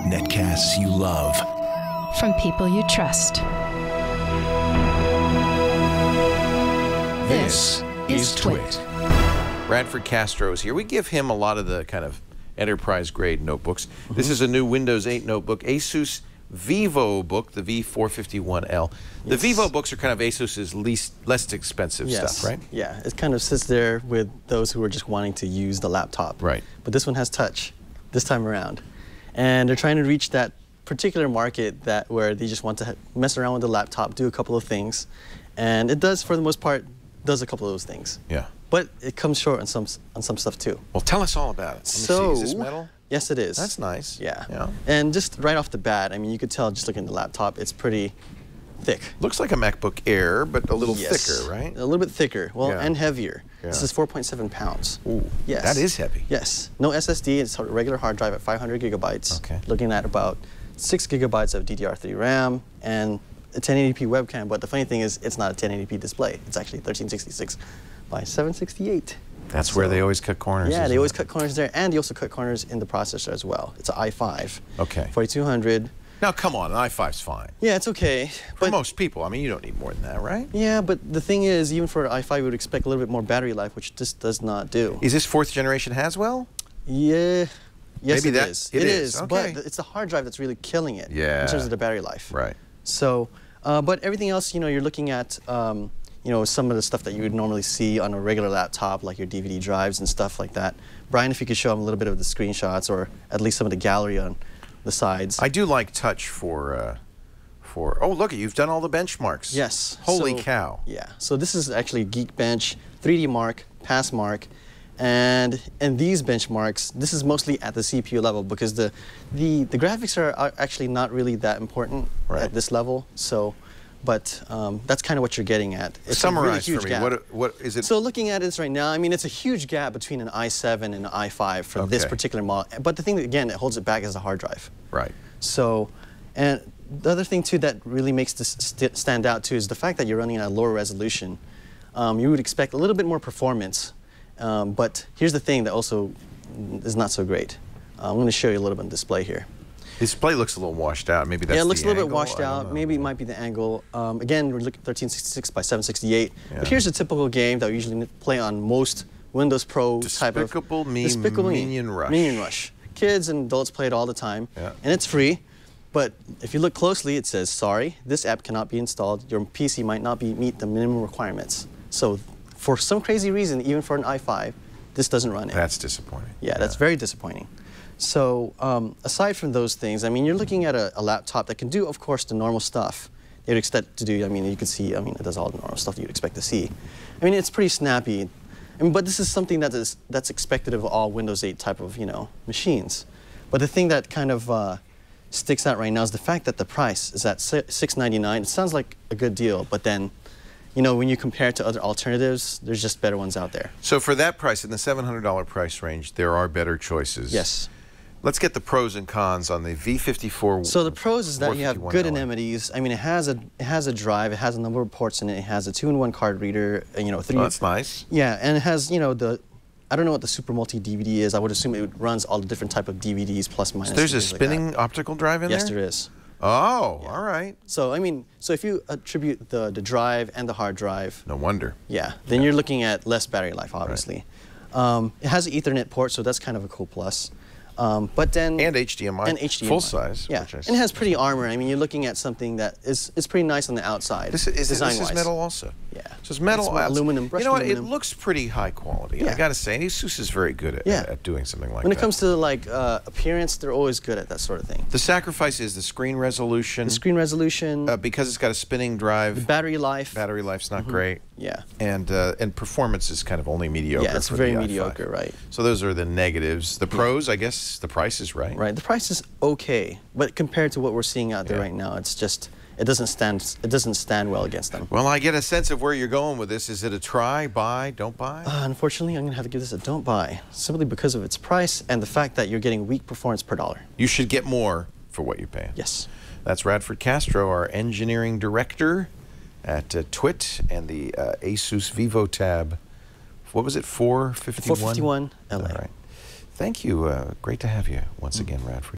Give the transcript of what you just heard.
Netcasts you love. From people you trust. This is Twit. Radford Castro is here. We give him a lot of the kind of enterprise-grade notebooks. This is a new Windows 8 notebook, Asus VivoBook, the V451L. The VivoBooks are kind of Asus's less expensive stuff, right? Yeah, it kind of sits there with those who are just wanting to use the laptop. Right. But this one has touch this time around. And they're trying to reach that particular market where they just want to mess around with the laptop, do a couple of things. And it does, for the most part, does a couple of those things. Yeah. But it comes short on some stuff too. Well, tell us all about it. Let me see. Is this metal? Yes, it is. That's nice. Yeah. And just right off the bat, I mean, you could tell just looking at the laptop, it's pretty thick. Looks like a MacBook Air, but a little thicker, right? A little bit thicker, and heavier. Yeah. This is 4.7 pounds. Ooh, yes. That is heavy. Yes. No SSD, it's a regular hard drive at 500 gigabytes. Okay. Looking at about 6 gigabytes of DDR3 RAM and a 1080p webcam, but the funny thing is it's not a 1080p display. It's actually 1366 by 768. That's where they always cut corners. Yeah, they always cut corners there, and they also cut corners in the processor as well. It's an i5. Okay. 4200. Now, come on, an i5's fine. Yeah, it's okay. For most people, I mean, you don't need more than that, right? Yeah, but the thing is, even for an i5, you would expect a little bit more battery life, which this does not do. Is this 4th generation Haswell? Yeah. Yes, Maybe it is. It is, okay. but it's the hard drive that's really killing it in terms of the battery life. Right. So, but everything else, you know, you're looking at, you know, some of the stuff that you would normally see on a regular laptop, like your DVD drives and stuff like that. Brian, if you could show him a little bit of the screenshots, or at least some of the gallery on the sides. I do like touch for oh, look, you've done all the benchmarks. Yes. Holy cow. Yeah. So this is actually Geekbench, 3D Mark, Passmark, and these benchmarks, this is mostly at the CPU level because the graphics are actually not really that important at this level. So, but that's kind of what you're getting at. It's Summarize a really huge for me. gap. What is it? So looking at it right now, I mean, it's a huge gap between an i7 and an i5 for this particular model. But the thing that, again, it holds it back is the hard drive. Right. So, and the other thing, too, that really makes this stand out, too, is the fact that you're running at a lower resolution. You would expect a little bit more performance. But here's the thing that also is not so great. I'm going to show you a little bit on display here. The display looks a little washed out. Maybe that's it looks a little angle. bit washed out. Maybe it might be the angle. Again, we're looking at 1366 by 768. Yeah. But here's a typical game that we usually play on most Windows Pro type of... Despicable Me Minion Rush. Minion Rush. Kids and adults play it all the time. Yeah. And it's free. But if you look closely, it says, sorry, this app cannot be installed. Your PC might not meet the minimum requirements. So for some crazy reason, even for an i5, this doesn't run it. That's disappointing. Yeah, that's very disappointing. So aside from those things, I mean, you're looking at a laptop that can do, of course, the normal stuff you'd expect to do. I mean, you can see, I mean, it does all the normal stuff you'd expect to see. I mean, it's pretty snappy. I mean, but this is something that's expected of all Windows 8 type of, you know, machines. But the thing that kind of sticks out right now is the fact that the price is at $699. It sounds like a good deal, but then, you know, when you compare it to other alternatives, there's just better ones out there. So for that price, in the $700 price range, there are better choices. Yes. Let's get the pros and cons on the V54. So the pros is that you have good amenities. I mean, it has a drive, it has a number of ports in it, it has a 2-in-1 card reader, you know, 3. Oh, that's nice. Yeah, and it has, you know, I don't know what the Super Multi DVD is. I would assume it runs all the different type of DVDs plus minus. So there's a spinning optical drive in there? Yes, there is. Oh, all right. So I mean, so if you attribute the drive and the hard drive, no wonder. Yeah, then you're looking at less battery life, obviously. Right. It has an Ethernet port, so that's kind of a cool plus. But then and HDMI, full size. Yeah, and it has pretty armor. I mean, you're looking at something that is pretty nice on the outside. This is metal also. Yeah, so it's metal. It's aluminum. You know what? Aluminum. It looks pretty high quality. Yeah. I got to say, Asus is very good at doing something like that. When it comes to like appearance, they're always good at that sort of thing. The sacrifice is the screen resolution. The screen resolution. Because it's got a spinning drive. The battery life. Battery life's not great. Yeah. And performance is kind of only mediocre. Yeah, it's very mediocre, right? So those are the negatives. The pros, I guess, the price is right. Right. The price is okay, but compared to what we're seeing out there right now, it's just it doesn't stand well against them. Well, I get a sense of where you're going with this. Is it a try, buy, don't buy? Unfortunately, I'm going to have to give this a don't buy, simply because of its price and the fact that you're getting weak performance per dollar. You should get more for what you're paying. Yes. That's Radford Castro, our engineering director at TWiT, and the Asus VivoTab. What was it, 451? 451 LA. All right. Thank you. Great to have you once again, Radford.